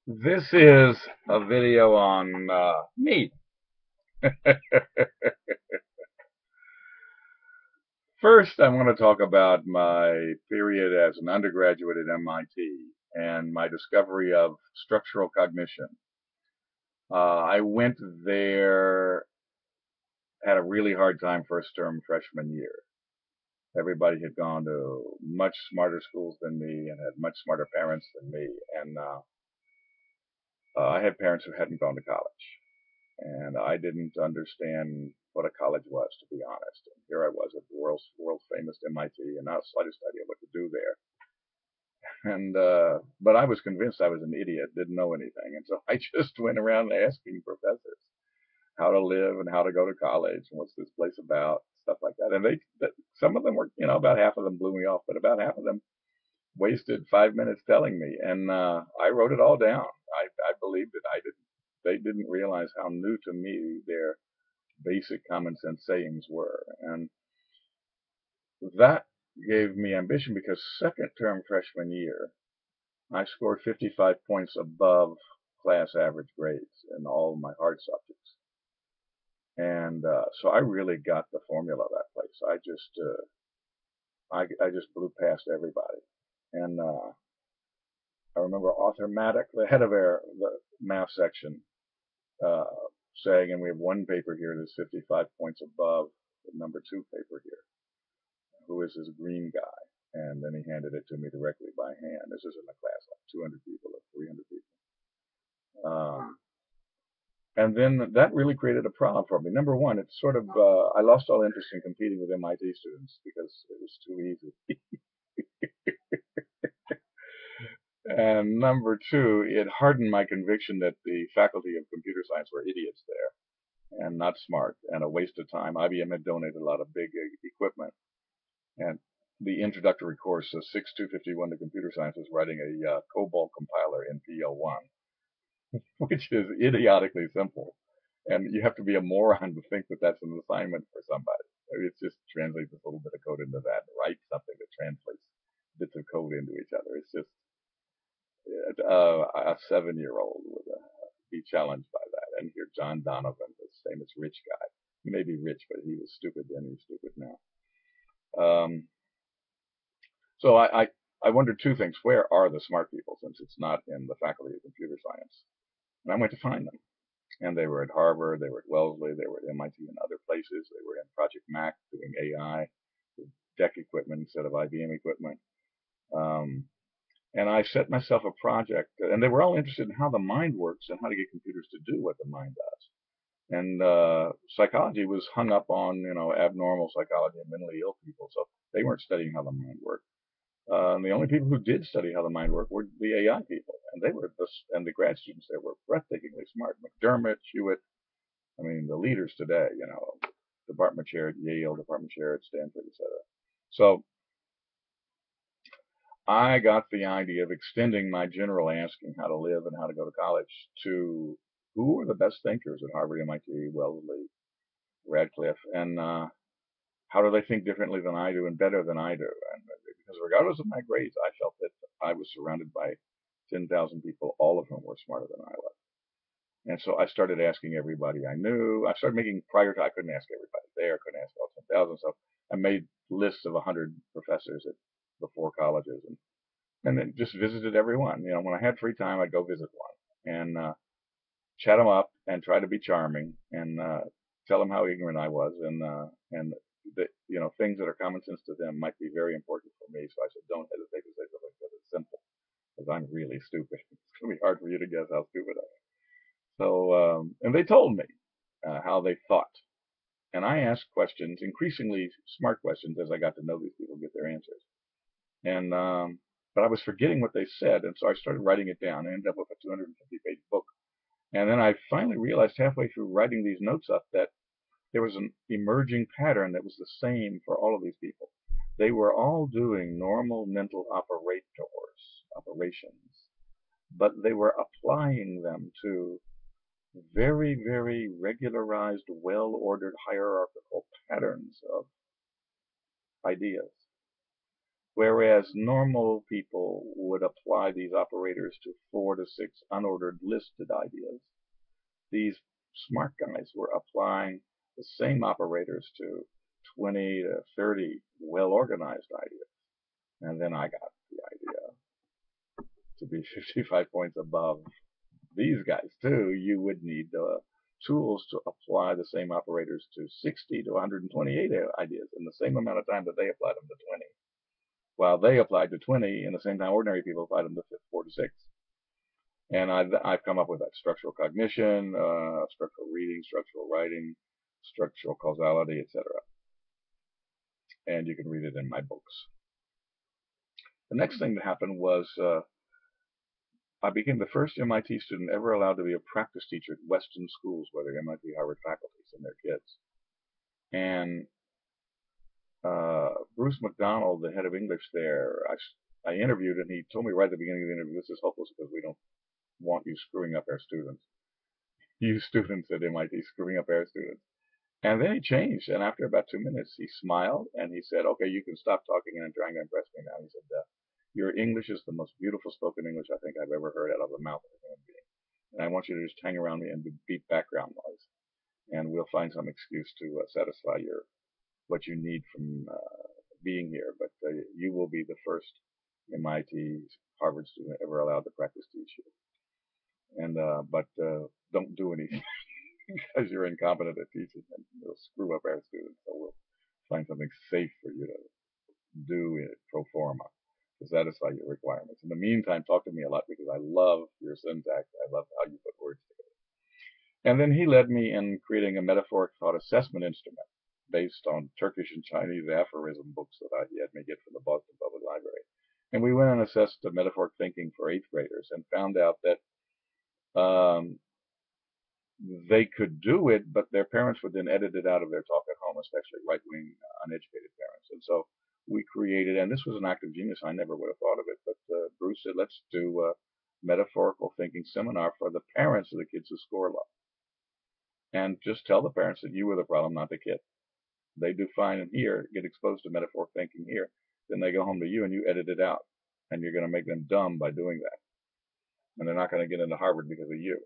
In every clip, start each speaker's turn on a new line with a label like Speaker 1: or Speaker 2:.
Speaker 1: This is a video on me. First, I want to talk about my period as an undergraduate at MIT and my discovery of structural cognition. I went there, had a really hard time first term freshman year. Everybody had gone to much smarter schools than me and had much smarter parents than me. And I had parents who hadn't gone to college. And I didn't understand what a college was, to be honest. And here I was at the world famous MIT, and not the slightest idea what to do there. And but I was convinced I was an idiot, didn't know anything, and so I just went around asking professors how to live and how to go to college and what's this place about, stuff like that. And some of them were, about half of them blew me off, but about half of them wasted 5 minutes telling me, and I wrote it all down. I believed it. I didn't. They didn't realize how new to me their basic common sense sayings were. And that gave me ambition because second term freshman year, I scored 55 points above class average grades in all of my hard subjects. And so I really got the formula of that place. I just blew past everybody. And I remember Arthur Maddock, the head of the math section, uh, saying, and we have one paper here that's 55 points above the number two paper here. Who is this Greene guy? And then he handed it to me directly by hand. This is in a class like 200 people or 300 people. And then that really created a problem for me. Number one, it's sort of, I lost all interest in competing with MIT students because it was too easy. And number two, it hardened my conviction that the faculty of computer science were idiots there and not smart and a waste of time. IBM had donated a lot of big equipment. And the introductory course, 6251 to computer science, was writing a COBOL compiler in PL1, which is idiotically simple. And you have to be a moron to think that that's an assignment for somebody. I mean, it's just translate this little bit of code into that, write something that translates bits of code into each other. It's just a 7-year-old would be challenged by that. And here, John Donovan, the famous rich guy. He may be rich, but he was stupid then. He's stupid now. So I wondered two things. Where are the smart people, since it's not in the faculty of computer science? And I went to find them. And they were at Harvard, they were at Wellesley, they were at MIT and other places. They were in Project Mac doing AI with DEC equipment instead of IBM equipment. And I set myself a project, and they were all interested in how the mind works and how to get computers to do what the mind does. And psychology was hung up on, abnormal psychology and mentally ill people, so they weren't studying how the mind worked. And the only people who did study how the mind worked were the AI people, and and the grad students there were breathtakingly smart. McDermott, Hewitt, I mean, the leaders today, department chair at Yale, department chair at Stanford, etc. So I got the idea of extending my general asking how to live and how to go to college to who are the best thinkers at Harvard, MIT, Wellesley, Radcliffe, and how do they think differently than I do and better than I do? And because regardless of my grades, I felt that I was surrounded by 10,000 people, all of whom were smarter than I was. And so I started asking everybody I knew. I started making, prior to, I couldn't ask everybody there, couldn't ask all 10,000. So I made lists of 100 professors at the 4 colleges and then just visited everyone. When I had free time, I'd go visit one and chat them up and try to be charming and tell them how ignorant I was and that things that are common sense to them might be very important for me. So I said, don't hesitate to say something because it's simple. Because I'm really stupid. It's going to be hard for you to guess how stupid I am. So, and they told me how they thought. And I asked questions, increasingly smart questions, as I got to know these people, get their answers. And but I was forgetting what they said, and so I started writing it down. I ended up with a 250-page book. And then I finally realized halfway through writing these notes up that there was an emerging pattern that was the same for all of these people. They were all doing normal mental operations, but they were applying them to very, very regularized, well-ordered hierarchical patterns of ideas. Whereas normal people would apply these operators to 4 to 6 unordered listed ideas, these smart guys were applying the same operators to 20 to 30 well-organized ideas. And then I got the idea to be 55 points above these guys too. You would need the tools to apply the same operators to 60 to 128 ideas in the same amount of time that they applied them to 20. While they applied to 20 in the same time ordinary people applied them to 4 to 6. And I've come up with that structural cognition, structural reading, structural writing, structural causality, etc. And you can read it in my books. The next thing that happened was I became the first MIT student ever allowed to be a practice teacher at Weston Schools, where the MIT Harvard faculty send their kids. And Bruce McDonald, the head of English there, I interviewed, and he told me right at the beginning of the interview, this is hopeless because we don't want you screwing up our students. You students at MIT screwing up our students. And then he changed, and after about 2 minutes, he smiled, and he said, okay, you can stop talking and trying to impress me now. He said, your English is the most beautiful spoken English I think I've ever heard out of the mouth of a human being. And I want you to just hang around me and beat background noise. And we'll find some excuse to satisfy what you need from being here. But you will be the first MIT Harvard student ever allowed to practice teach you. And but don't do anything because you're incompetent at teaching, and you'll screw up our students. So we'll find something safe for you to do in pro forma to satisfy your requirements. In the meantime, talk to me a lot because I love your syntax. I love how you put words together. And then he led me in creating a metaphoric thought assessment instrument based on Turkish and Chinese aphorism books that he had me get from the Boston Public Library. And we went and assessed the metaphoric thinking for 8th graders and found out that they could do it, but their parents would then edit it out of their talk at home, especially right-wing, uneducated parents. And so we created, and this was an act of genius. I never would have thought of it, but Bruce said, let's do a metaphorical thinking seminar for the parents of the kids who score low. And just tell the parents that you were the problem, not the kid. They do fine in here, get exposed to metaphoric thinking here. Then they go home to you and you edit it out. And you're going to make them dumb by doing that. And they're not going to get into Harvard because of you.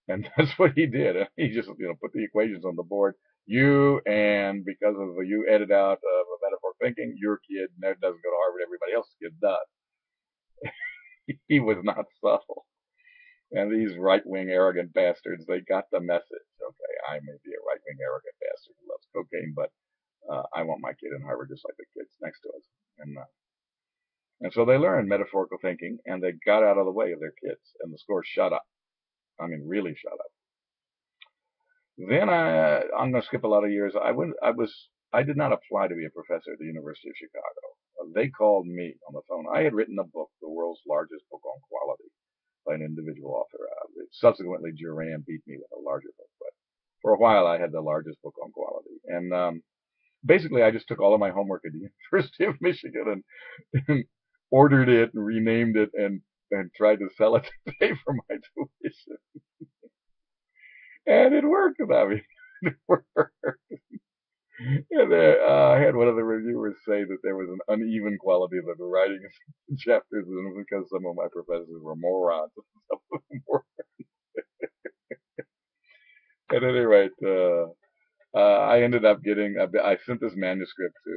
Speaker 1: And that's what he did. He just, put the equations on the board. And because of you edit out metaphoric thinking, your kid doesn't go to Harvard. Everybody else's kid does. He was not subtle. And these right-wing arrogant bastards, they got the message. Okay, I may be a right-wing arrogant bastard who loves cocaine, but I want my kid in Harvard just like the kids next to us. And so they learned metaphorical thinking, and they got out of the way of their kids, and the scores shut up. I mean, really shut up. Then I'm going to skip a lot of years. I did not apply to be a professor at the University of Chicago. They called me on the phone. I had written a book, the world's largest book on quality, by an individual author. Subsequently, Duran beat me with a larger book, but for a while I had the largest book on quality. And basically, I just took all of my homework at the University of Michigan and ordered it and renamed it and tried to sell it to pay for my tuition. And it worked. I mean, it worked. And I had one of the reviewers say that there was an uneven quality of the writing of chapters, and because some of my professors were morons, some of them were. At any rate, I ended up I sent this manuscript to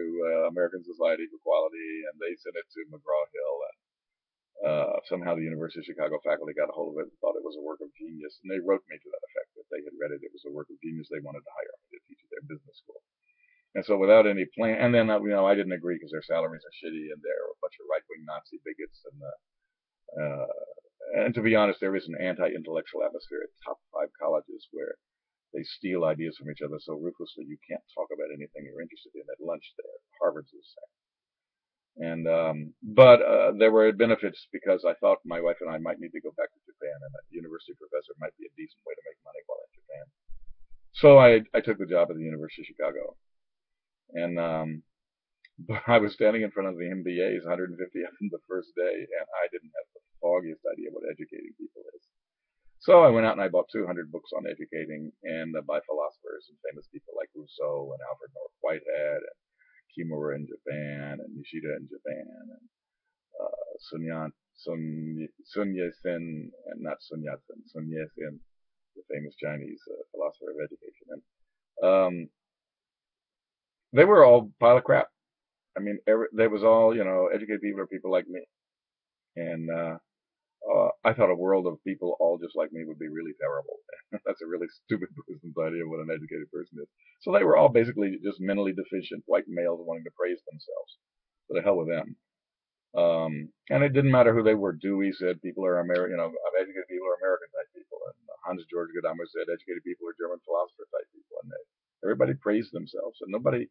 Speaker 1: American Society for Quality, and they sent it to McGraw-Hill, and somehow the University of Chicago faculty got a hold of it and thought it was a work of genius, and they wrote me to that effect that they had read it. It was a work of genius. They wanted to hire me to teach at their business school. And so without any plan, and then, I didn't agree because their salaries are shitty and they're a bunch of right-wing Nazi bigots. And to be honest, there is an anti-intellectual atmosphere at top 5 colleges where they steal ideas from each other so ruthlessly you can't talk about anything you're interested in at lunch there. Harvard's the same. And but there were benefits because I thought my wife and I might need to go back to Japan, and a university professor might be a decent way to make money while in Japan. So I took the job at the University of Chicago. And but I was standing in front of the MBAs, 150 of them the first day, and I didn't have the foggiest idea what educating people is. So I went out and I bought 200 books on educating, and by philosophers and famous people like Rousseau and Alfred North Whitehead and Kimura in Japan and Nishida in Japan and Sun Yat-sen, and not Sun Yat-sen, Sun Yat-sen, the famous Chinese philosopher of education. And they were all a pile of crap. I mean, they was all, educated people are people like me. And I thought a world of people all just like me would be really terrible. That's a really stupid person's idea of what an educated person is. So they were all basically just mentally deficient white males wanting to praise themselves. So the hell with them. And it didn't matter who they were. Dewey said people are American, educated people are American type people. And Hans Georg Gadamer said educated people are German philosopher type people. And everybody praised themselves. And nobody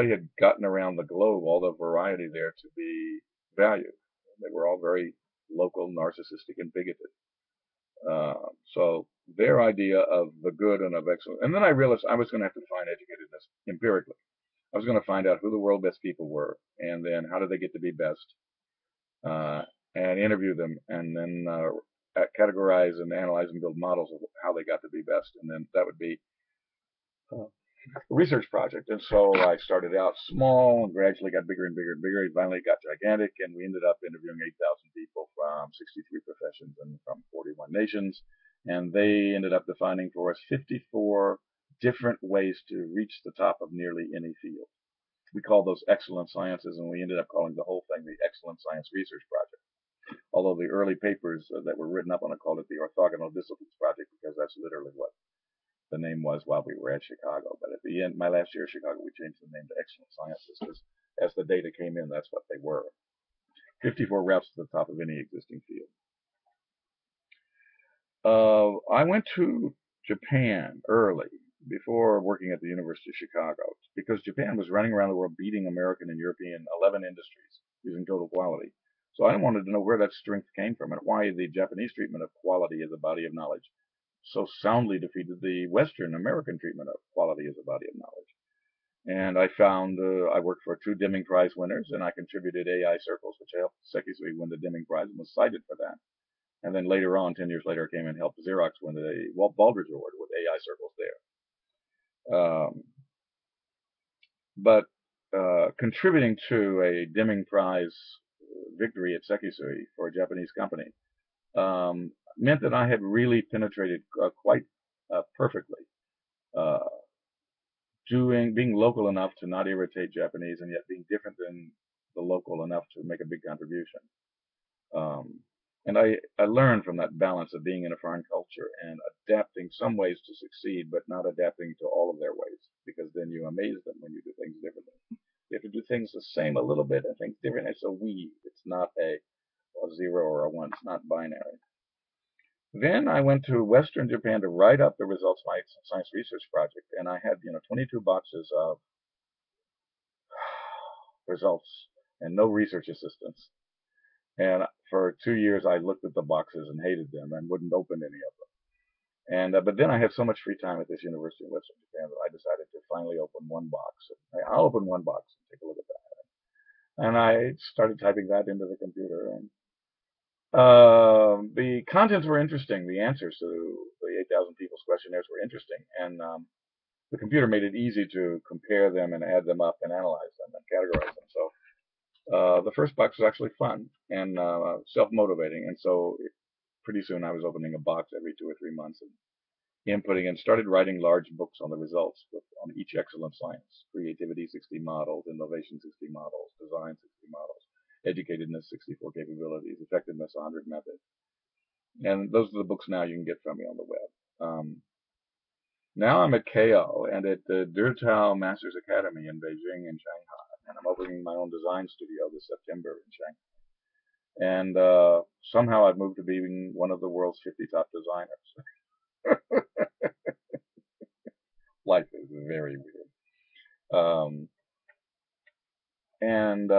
Speaker 1: had gotten around the globe all the variety there to be valued. They were all very local, narcissistic, and bigoted. So their idea of the good and of excellence. And then I realized I was going to have to define educatedness empirically. I was going to find out who the world best people were, and then how did they get to be best, and interview them, and then categorize and analyze and build models of how they got to be best. And then that would be a research project. And so I started out small and gradually got bigger and bigger and bigger. It finally got gigantic, and we ended up interviewing 8,000 people from 63 professions and from 41 nations. And they ended up defining for us 54 different ways to reach the top of nearly any field. We called those excellent sciences, and we ended up calling the whole thing the Excellent Science Research Project. Although the early papers that were written up on it called it the Orthogonal Disciplines Project, because that's literally what the name was while we were at Chicago. But at the end, my last year at Chicago, we changed the name to Excellent Sciences, because as the data came in, that's what they were. 54 routes to the top of any existing field. I went to Japan early, before working at the University of Chicago, because Japan was running around the world beating American and European 11 industries using total quality. So I wanted to know where that strength came from and why the Japanese treatment of quality as a body of knowledge so soundly defeated the Western American treatment of quality as a body of knowledge. And I found I worked for 2 Deming Prize winners, and I contributed AI circles, which helped Sekisui win the Deming Prize and was cited for that. And then later on, 10 years later, I came and helped Xerox win the Walt Baldrige Award with AI circles there. But contributing to a Deming Prize victory at Sekisui for a Japanese company meant that I had really penetrated quite perfectly, being local enough to not irritate Japanese and yet being different than the local enough to make a big contribution. And I learned from that balance of being in a foreign culture and adapting some ways to succeed, but not adapting to all of their ways, because then you amaze them when you do things differently. You have to do things the same a little bit and things different. It's a weave. It's not a 0 or a 1. It's not binary. Then I went to Western Japan to write up the results of my science research project, and I had 22 boxes of results and no research assistants. And for 2 years, I looked at the boxes and hated them and wouldn't open any of them. And but then I had so much free time at this university in Western Japan that I decided to finally open one box. I'll open one box and take a look at that. And I started typing that into the computer. And the contents were interesting. The answers to the 8,000 people's questionnaires were interesting. And the computer made it easy to compare them and add them up and analyze them and categorize them. So the first box was actually fun and self-motivating. And so pretty soon I was opening a box every 2 or 3 months and inputting, and started writing large books on the results on each excellent science: creativity 60 models, innovation 60 models, design 60 models, educatedness 64 capabilities, effectiveness 100 methods. And those are the books now you can get from me on the web. Now I'm at KEIO and at the Dertao Masters Academy in Beijing and Shanghai, and I'm opening my own design studio this September in Shanghai. And somehow I've moved to being one of the world's 50 top designers. Life is very weird. And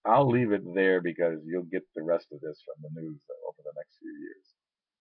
Speaker 1: I'll leave it there because you'll get the rest of this from the news over the next few years.